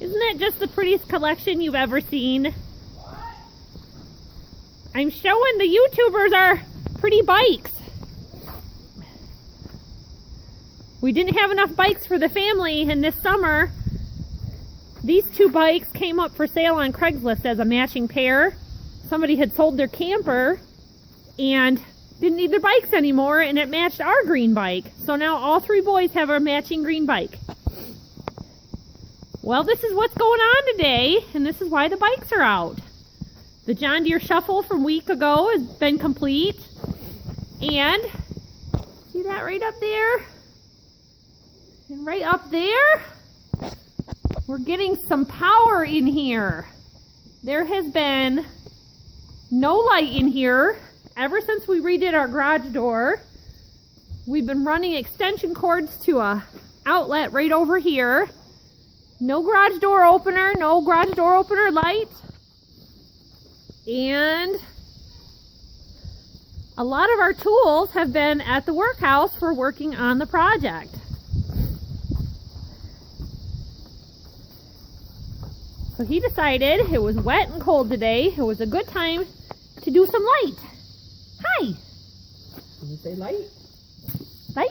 Isn't that just the prettiest collection you've ever seen? I'm showing the YouTubers our pretty bikes. We didn't have enough bikes for the family, and this summer these two bikes came up for sale on Craigslist as a matching pair. Somebody had sold their camper and didn't need their bikes anymore, and it matched our green bike. So now all three boys have a matching green bike. Well, this is what's going on today, and this is why the bikes are out. The John Deere Shuffle from a week ago has been complete. And see that right up there? And right up there, we're getting some power in here. There has been no light in here ever since we redid our garage door. We've been running extension cords to a outlet right over here. No garage door opener, no garage door opener light. And a lot of our tools have been at the workhouse for working on the project. So he decided it was wet and cold today. It was a good time to do some light. Hi. Did you say light? Light?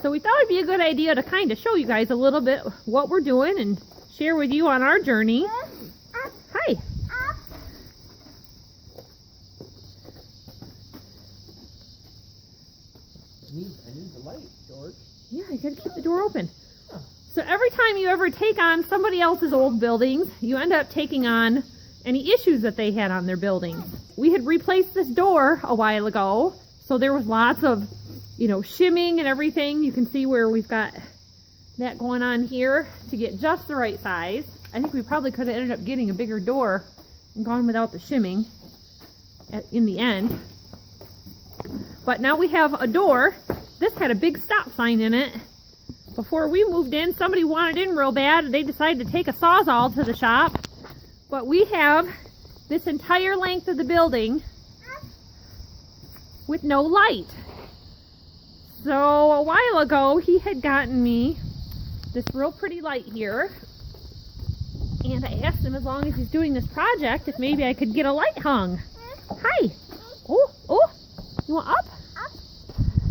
So we thought it'd be a good idea to kind of show you guys a little bit what we're doing and share with you on our journey. Hi. I need the light, George. Yeah, you gotta keep the door open. So every time you ever take on somebody else's old buildings, you end up taking on any issues that they had on their buildings. We had replaced this door a while ago, so there was lots of, shimming and everything. You can see where we've got that going on here to get just the right size. I think we probably could have ended up getting a bigger door and gone without the shimming in the end. But now we have a door. This had a big stop sign in it. Before we moved in, somebody wanted in real bad. They decided to take a Sawzall to the shop. But we have this entire length of the building with no light. So a while ago, he had gotten me this real pretty light here. And I asked him, as long as he's doing this project, if maybe I could get a light hung. Hi. Oh, you want up?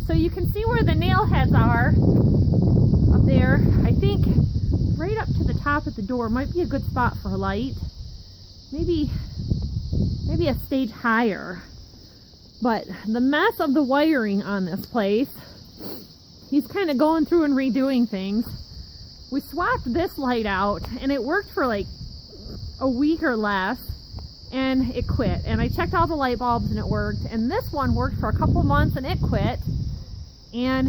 So you can see where the nail heads are up there. I think right up to the top of the door might be a good spot for a light. Maybe a stage higher. But the mess of the wiring on this place, he's kind of going through and redoing things. We swapped this light out and it worked for like a week or less, and it quit. And I checked all the light bulbs and it worked. And this one worked for a couple months and it quit. And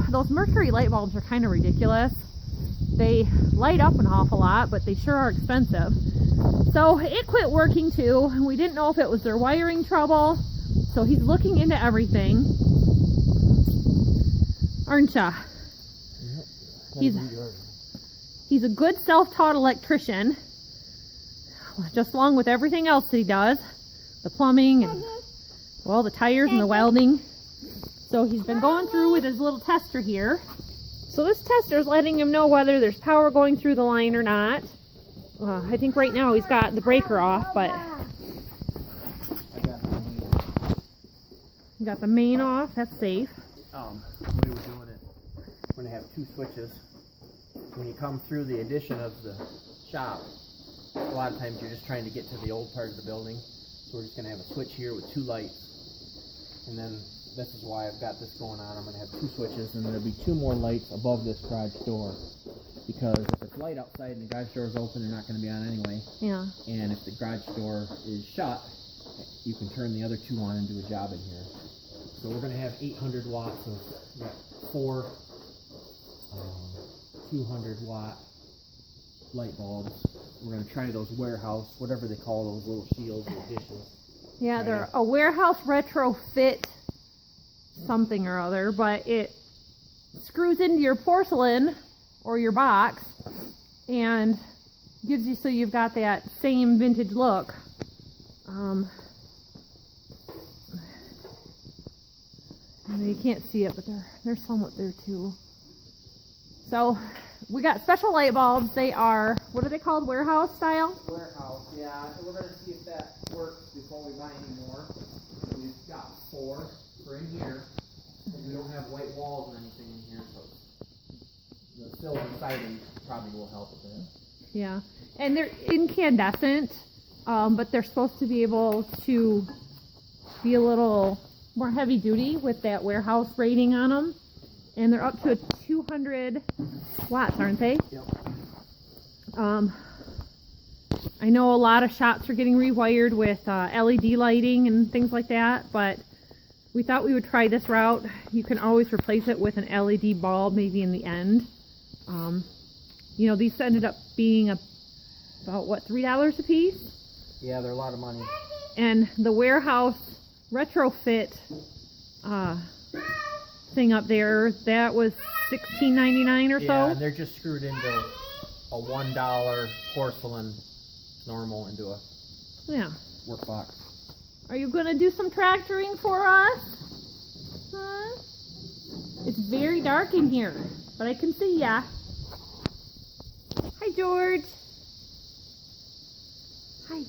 those mercury light bulbs are kind of ridiculous. They light up an awful lot, but they sure are expensive. So it quit working too, and we didn't know if it was their wiring trouble. So he's looking into everything. Aren't ya? Yep. He's a good self-taught electrician, just along with everything else that he does. The plumbing and, well, the tires and the welding. So he's been going through with his little tester here. So this tester is letting him know whether there's power going through the line or not. I think right now he's got the breaker off, but you got the main off. That's safe. The way we're doing it, we're gonna have two switches. When you come through the addition of the shop, a lot of times you're just trying to get to the old part of the building. So we're just gonna have a switch here with two lights, and then this is why I've got this going on. I'm going to have two switches, and there'll be two more lights above this garage door. Because if it's light outside and the garage door is open, they're not going to be on anyway. Yeah. And if the garage door is shut, you can turn the other two on and do a job in here. So we're going to have 800 watts of four 200 watt light bulbs. We're going to try those warehouse, whatever they call those little shields or dishes. Yeah, they're a warehouse retrofit something or other, but it screws into your porcelain or your box and gives you, so you've got that same vintage look. You can't see it, but they're somewhat there too. So we got special light bulbs. They are, what are they called? Warehouse style? Warehouse, yeah. And we're gonna see if that works before we buy any more. We've got 4 for in here. And we don't have white walls or anything in here, so the silver siding probably will help a bit. Yeah, and they're incandescent, but they're supposed to be able to be a little more heavy duty with that warehouse rating on them. And they're up to 200 watts, aren't they? Yep. I know a lot of shops are getting rewired with LED lighting and things like that, but we thought we would try this route. You can always replace it with an LED bulb maybe in the end. You know, these ended up being about, what, $3 a piece? Yeah, they're a lot of money. And the warehouse retrofit thing up there, that was $16.99 or so. Yeah, and they're just screwed into a $1 porcelain normal into a work box. Are you going to do some tractoring for us? Huh? It's very dark in here, but I can see ya. Hi, George. Hi.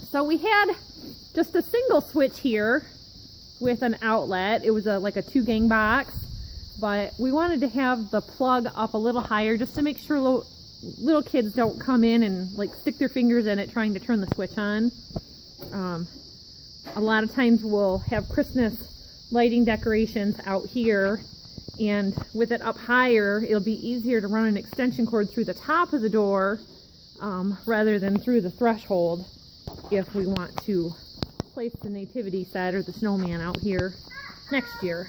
So we had just a single switch here with an outlet. It was like a 2-gang box, but we wanted to have the plug up a little higher just to make sure little kids don't come in and like stick their fingers in it trying to turn the switch on. A lot of times we'll have Christmas lighting decorations out here, and with it up higher, it'll be easier to run an extension cord through the top of the door rather than through the threshold if we want to place the nativity set or the snowman out here next year.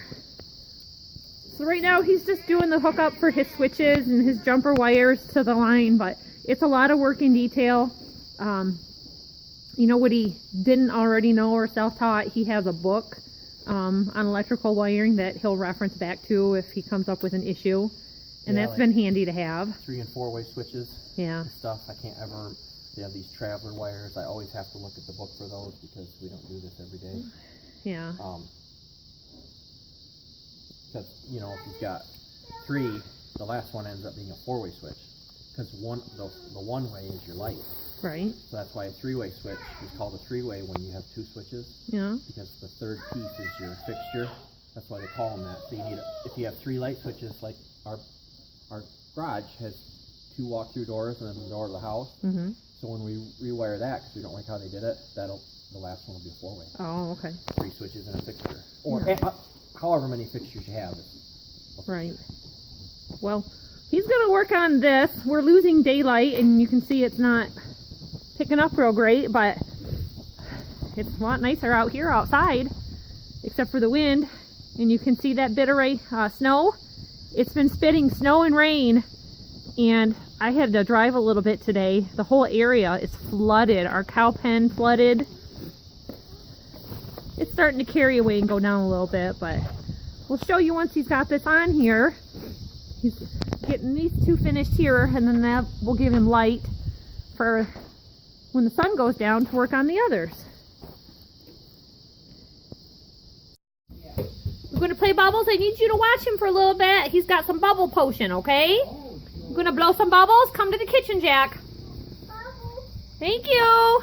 So right now he's just doing the hookup for his switches and his jumper wires to the line, but it's a lot of work in detail. You know what he didn't already know or self-taught? He has a book on electrical wiring that he'll reference back to if he comes up with an issue, and Yeah, that's like been handy to have. 3- and 4-way switches. Yeah. And stuff. I can't ever. They have these traveler wires. I always have to look at the book for those because we don't do this every day. Yeah. Because, you know, if you've got 3, the last one ends up being a 4-way switch. Because the 1-way is your light. Right. So that's why a 3-way switch is called a 3-way when you have 2 switches. Yeah. Because the third piece is your fixture. That's why they call them that. So you need, if you have 3 light switches, like our garage has 2 walk-through doors and then the door of the house. Mm-hmm. So when we rewire that, because we don't like how they did it, the last one will be a 4-way. Oh, okay. 3 switches and a fixture. Or Yeah. however many fixtures you have. Right. Well, he's going to work on this. We're losing daylight, and you can see it's not picking up real great, but it's a lot nicer out here outside, except for the wind. And you can see that bit of snow. It's been spitting snow and rain, and I had to drive a little bit today. The whole area is flooded. Our cow pen flooded. It's starting to carry away and go down a little bit, but we'll show you once he's got this on here. He's getting these 2 finished here, and then that will give him light for when the sun goes down to work on the others. We're going to play bubbles. I need you to watch him for a little bit. He's got some bubble potion, okay? I'm going to blow some bubbles. Come to the kitchen, Jack. Thank you.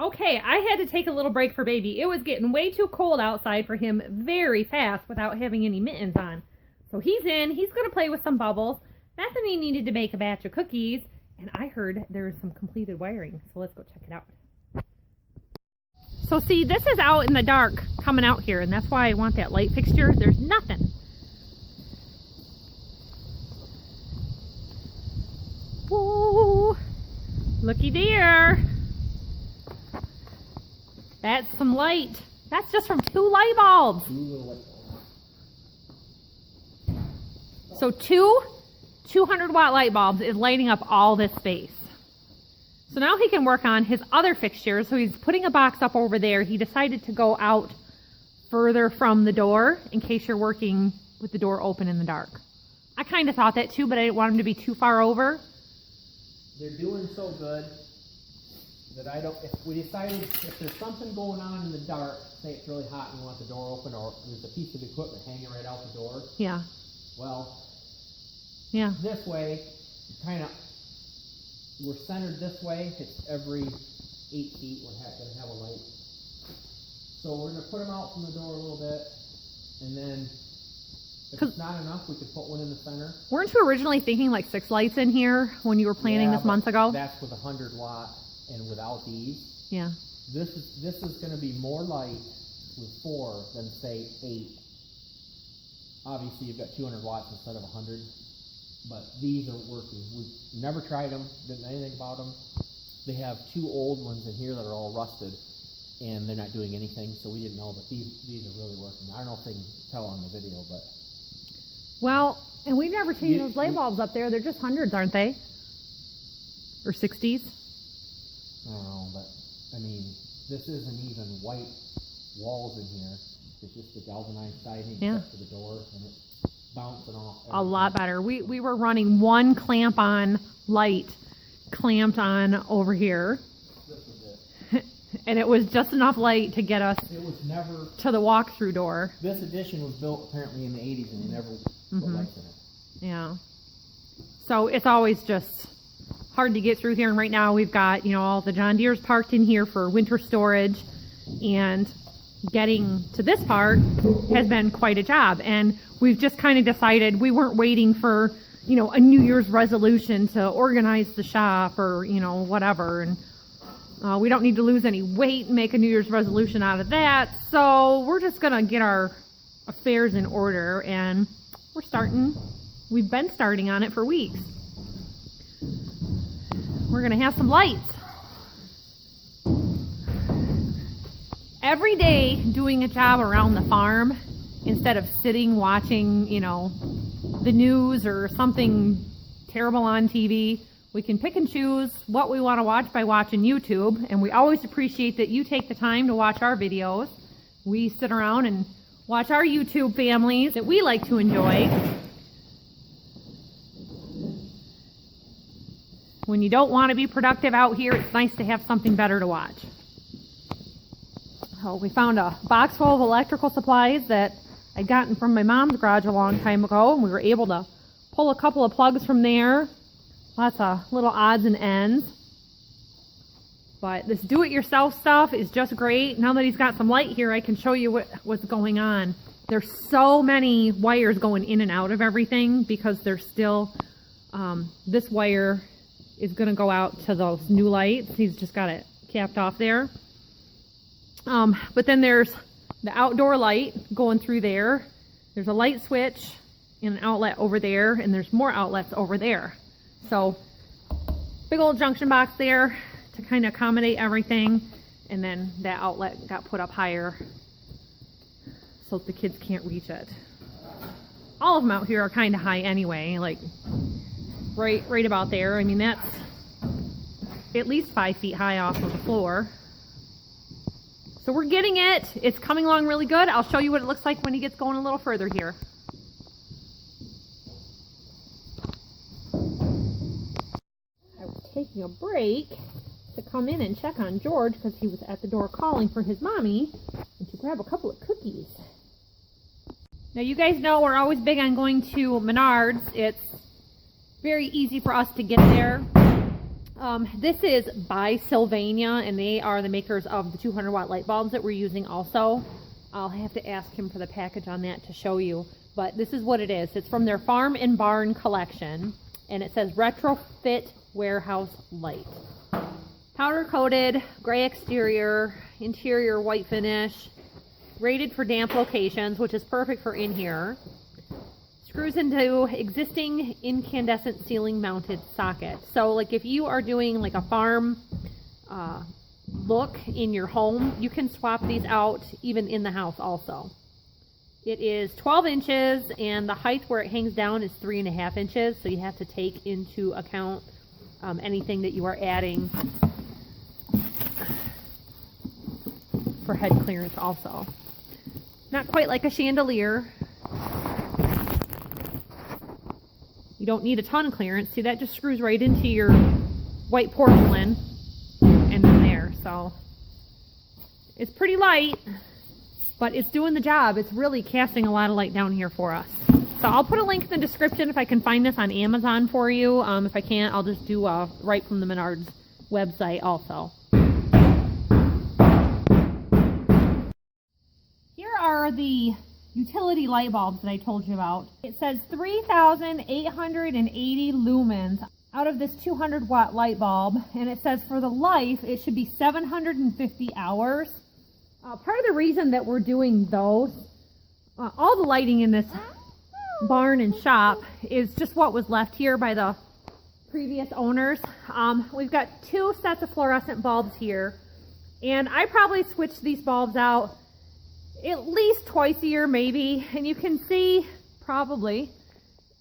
Okay, I had to take a little break for baby. It was getting way too cold outside for him very fast without having any mittens on. So he's in. He's going to play with some bubbles. Bethany needed to make a batch of cookies, and I heard there's some completed wiring. So let's go check it out. So see, this is out in the dark coming out here, and that's why I want that light fixture. There's nothing. Whoa, looky there. That's some light. That's just from 2 light bulbs. So 2 200-watt light bulbs is lighting up all this space. So now he can work on his other fixtures. So he's putting a box up over there. He decided to go out further from the door in case you're working with the door open in the dark. I kind of thought that too, but I didn't want him to be too far over. They're doing so good. that I don't, if we decided, if there's something going on in the dark, say it's really hot and we want the door open, or there's a piece of equipment hanging right out the door. Yeah. Well, yeah. This way, we're centered this way. It's every 8 feet we're going to have a light. So we're going to put them out from the door a little bit, and then if it's not enough, we could put one in the center. Weren't you originally thinking like 6 lights in here when you were planning this months ago? That's with 100 watt and without these. Yeah. This is going to be more light with 4 than say 8. Obviously, you've got 200 watts instead of 100, but these are working. We've never tried them, didn't know anything about them. They have 2 old ones in here that are all rusted, and they're not doing anything, so we didn't know, but these are really working. I don't know if they can tell on the video, but... Well, and we've never changed those light bulbs up there. They're just hundreds, aren't they? Or 60s? I don't know, but, I mean, this isn't even white walls in here. It's just the galvanized siding up to the door, and it's bouncing off everything. A lot better. We were running 1 clamp-on light clamped on over here. This was it. And it was just enough light to get us to the walk-through door. This addition was built apparently in the 80s, and they never put lights in it. Yeah. So it's always just hard to get through here. And right now we've got, all the John Deere's parked in here for winter storage. And getting to this part has been quite a job. And we've just kind of decided we weren't waiting for, a New Year's resolution to organize the shop or, whatever. And we don't need to lose any weight and make a New Year's resolution out of that. So we're just going to get our affairs in order, and we've been starting on it for weeks. We're going to have some lights. Every day doing a job around the farm, instead of sitting watching, the news or something terrible on TV, we can pick and choose what we want to watch by watching YouTube, and we always appreciate that you take the time to watch our videos. We sit around and watch our YouTube families that we like to enjoy. When you don't want to be productive out here, it's nice to have something better to watch. So we found a box full of electrical supplies that I'd gotten from my mom's garage a long time ago, and we were able to pull a couple of plugs from there. Lots of little odds and ends. But this do-it-yourself stuff is just great. Now that he's got some light here, I can show you what's going on. There's so many wires going in and out of everything because there's still, this wire is going to go out to those new lights. He's just got it capped off there. But then there's the outdoor light going through there. There's a light switch and an outlet over there, and there's more outlets over there. So big old junction box there to kind of accommodate everything, and then that outlet got put up higher so the kids can't reach it. All of them out here are kind of high anyway, like right about there. I mean, that's at least 5 feet high off of the floor. So we're getting it. It's coming along really good. I'll show you what it looks like when he gets going a little further here. I was taking a break to come in and check on George because he was at the door calling for his mommy and to grab a couple of cookies. Now you guys know we're always big on going to Menards. It's very easy for us to get there. This is by Sylvania, and they are the makers of the 200 watt light bulbs that we're using also. I'll have to ask him for the package on that to show you, but this is what it is. It's from their Farm and Barn collection, and it says Retrofit Warehouse Light. Powder coated, gray exterior, interior white finish, rated for damp locations, which is perfect for in here. Screws into existing incandescent ceiling mounted socket. So like if you are doing like a farm look in your home, you can swap these out even in the house also. It is 12 inches and the height where it hangs down is 3.5 inches. So you have to take into account anything that you are adding for head clearance also. Not quite like a chandelier. You don't need a ton of clearance. See, that just screws right into your white porcelain and then So it's pretty light, but it's doing the job. It's really casting a lot of light down here for us. So I'll put a link in the description if I can find this on Amazon for you. If I can't, I'll just do right from the Menards website also. Here are the utility light bulbs that I told you about. It says 3,880 lumens out of this 200 watt light bulb, and it says for the life it should be 750 hours. Part of the reason that we're doing those, all the lighting in this barn and shop is just what was left here by the previous owners. We've got 2 sets of fluorescent bulbs here, and I probably switch these bulbs out at least twice a year maybe, and you can see probably,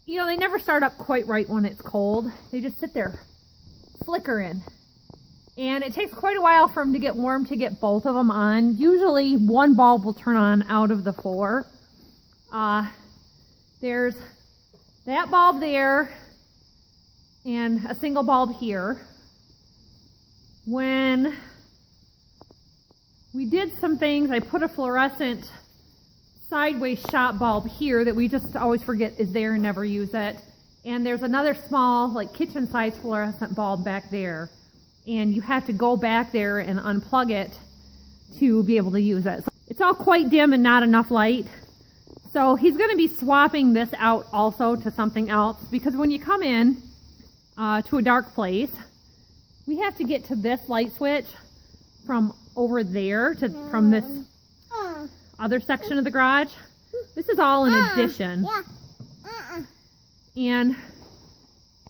you know, they never start up quite right when it's cold. They just sit there flickering, and it takes quite a while for them to get warm to get both of them on. Usually one bulb will turn on out of the 4. There's that bulb there and a single bulb here. When we did some things, I put a fluorescent sideways shop bulb here that we just always forget is there and never use it. And there's another small, like kitchen size fluorescent bulb back there. And you have to go back there and unplug it to be able to use it. So it's all quite dim and not enough light. So he's going to be swapping this out also to something else, because when you come in to a dark place, we have to get to this light switch from over there from this other section of the garage. This is all an addition. And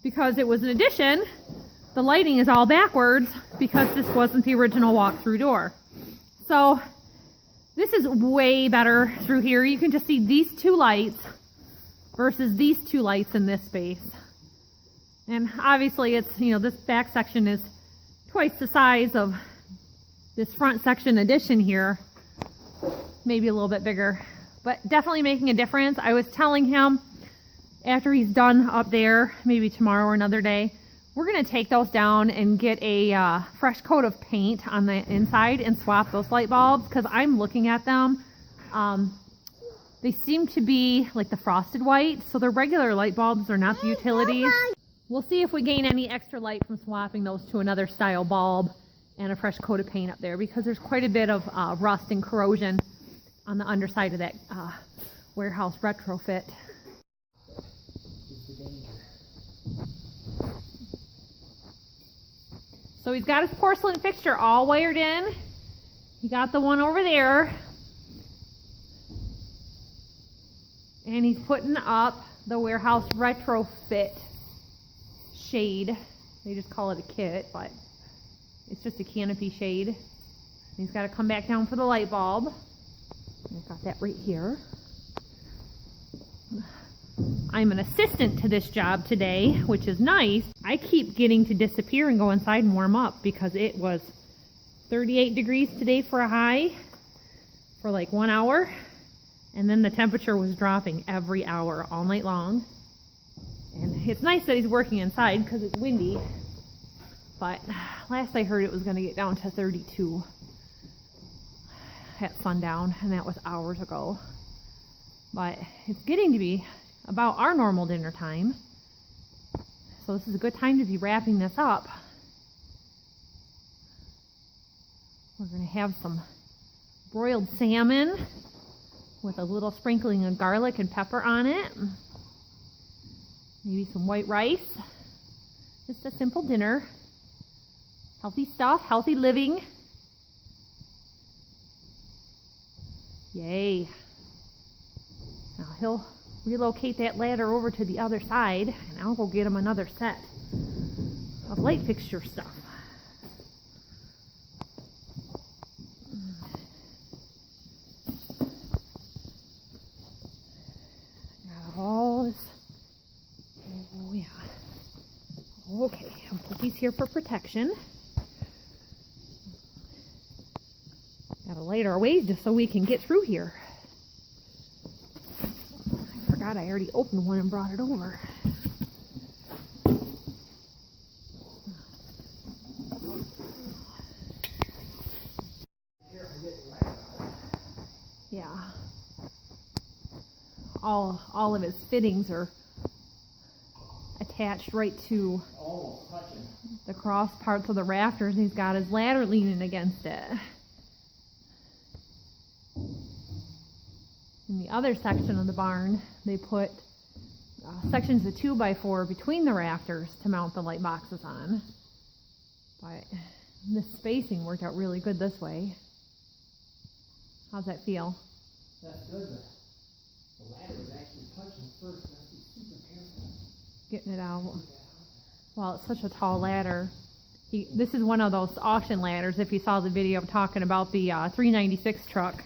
because it was an addition, the lighting is all backwards because this wasn't the original walk-through door. So this is way better through here. You can just see these 2 lights versus these 2 lights in this space. And obviously it's, you know, this back section is twice the size of this front section addition here. Maybe a little bit bigger, but definitely making a difference. I was telling him after he's done up there, maybe tomorrow or another day, we're going to take those down and get a fresh coat of paint on the inside and swap those light bulbs, because I'm looking at them. They seem to be like the frosted white, so they're regular light bulbs. They're not the utilities. We'll see if we gain any extra light from swapping those to another style bulb and a fresh coat of paint up there, because there's quite a bit of rust and corrosion on the underside of that warehouse retrofit. So he's got his porcelain fixture all wired in. He got the one over there. And he's putting up the warehouse retrofit shade. They just call it a kit, but it's just a canopy shade. He's got to come back down for the light bulb. I've got that right here. I'm an assistant to this job today, which is nice. I keep getting to disappear and go inside and warm up because it was 38 degrees today for a high for like 1 hour. And then the temperature was dropping every hour all night long. And it's nice that he's working inside because it's windy. But last I heard it was going to get down to 32 at sundown, and that was hours ago. But it's getting to be about our normal dinner time. So this is a good time to be wrapping this up. We're going to have some broiled salmon with a little sprinkling of garlic and pepper on it. Maybe some white rice. Just a simple dinner. Healthy stuff, healthy living. Yay. Now he'll relocate that ladder over to the other side, and I'll go get him another set of light fixture stuff. Got all this. Oh yeah. Okay, I'll put these here for protection. Gotta light our ways just so we can get through here. I forgot I already opened one and brought it over. all of his fittings are attached right to Almost touching. the cross parts of the rafters. He's got his ladder leaning against it. In the other section of the barn, they put sections of 2x4 between the rafters to mount the light boxes on. But the spacing worked out really good this way. How's that feel? That's good. The ladder is actually touching first. You have to be super careful. Getting it out. Well, it's such a tall ladder. This is one of those auction ladders. If you saw the video talking about the 396 truck.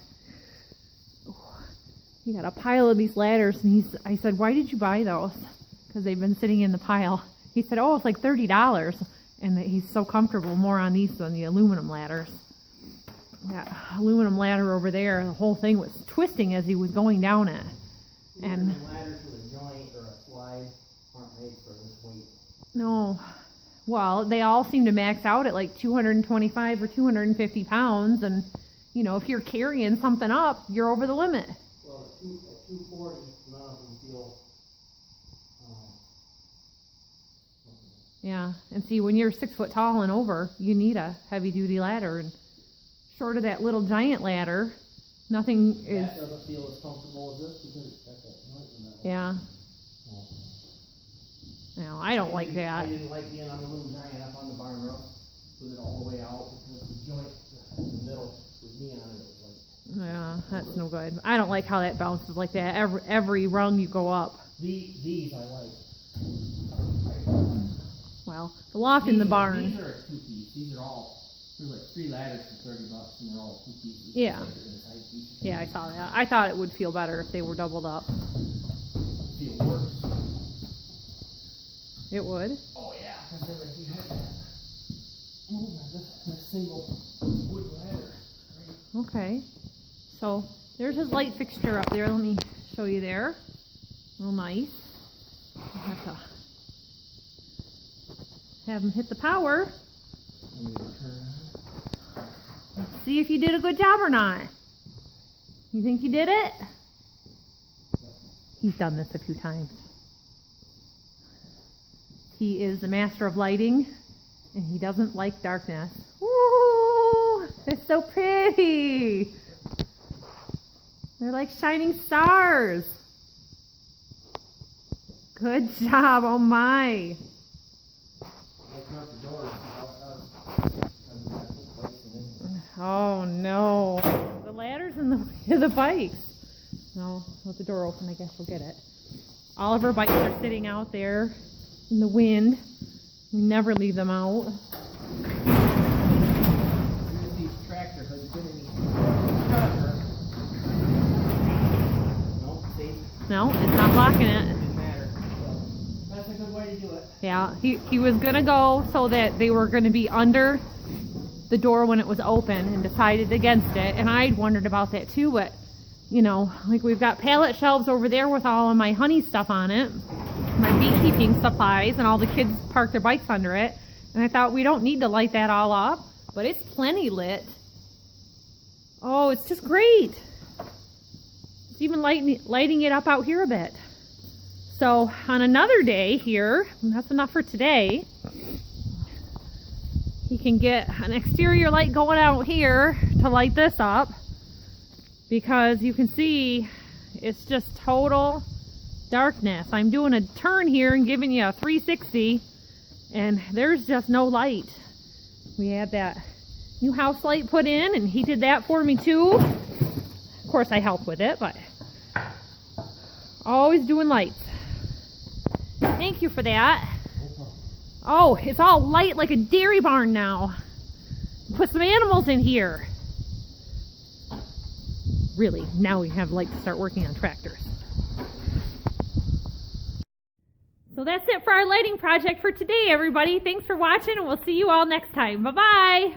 He got a pile of these ladders, and I said, why did you buy those? Because they've been sitting in the pile. He said, oh, it's like $30, and that he's so comfortable more on these than the aluminum ladders. That aluminum ladder over there, the whole thing was twisting as he was going down it. And ladders with a joint or a slide aren't made for this weight. No. Well, they all seem to max out at like 225 or 250 pounds, and you know, if you're carrying something up, you're over the limit. Well, at 240, none of them feel. Yeah, and see, when you're 6 foot tall and over, you need a heavy duty ladder, and short of that little giant ladder, nothing is. That doesn't feel as comfortable as this because it's got that joint in the. Yeah. No, I don't like that. I didn't like being on the little giant up on the barn roof with it all the way out because the joint in the middle with me on it was like. Yeah, that's no good. I don't like how that bounces like that. Every rung you go up. These I like. Well, the loft in the barn. These are a 2-piece. These are all. There's like 3 ladders for $30, and they're all 2 pieces. Yeah. Like inside pieces. Yeah, I saw that. I thought it would feel better if they were doubled up. Feel worse. It would. Oh yeah, because then if you had that movement, this single wood ladder. Right? Okay. So there's his light fixture up there. Let me show you there. Real nice. I have to have him hit the power. Let's see if you did a good job or not. You think you did it? He's done this a few times. He is the master of lighting, and he doesn't like darkness. Woo! It's so pretty. They're like shining stars. Good job, oh my. Oh no. The ladder's in the way of the bikes. No, with the door open, I guess we'll get it. All of our bikes are sitting out there in the wind. We never leave them out. These tractors, like No, it's not blocking it. Doesn't matter. That's a good way to do it. Yeah, he was gonna go so that they were gonna be under the door when it was open and decided against it. And I'd wondered about that too, but you know, like we've got pallet shelves over there with all of my honey stuff on it, my beekeeping supplies, and all the kids park their bikes under it. And I thought we don't need to light that all up, but it's plenty lit. Oh, it's just great. It's even lighting it up out here a bit. So on another day here, and that's enough for today, he can get an exterior light going out here to light this up, because you can see it's just total darkness. I'm doing a turn here and giving you a 360, and there's just no light. We had that new house light put in, and he did that for me too. Of course I helped with it, but always doing lights. Thank you for that. Oh, it's all light like a dairy barn now. Put some animals in here. Really, now we have light to start working on tractors. So that's it for our lighting project for today, everybody. Thanks for watching, and we'll see you all next time. Bye-bye.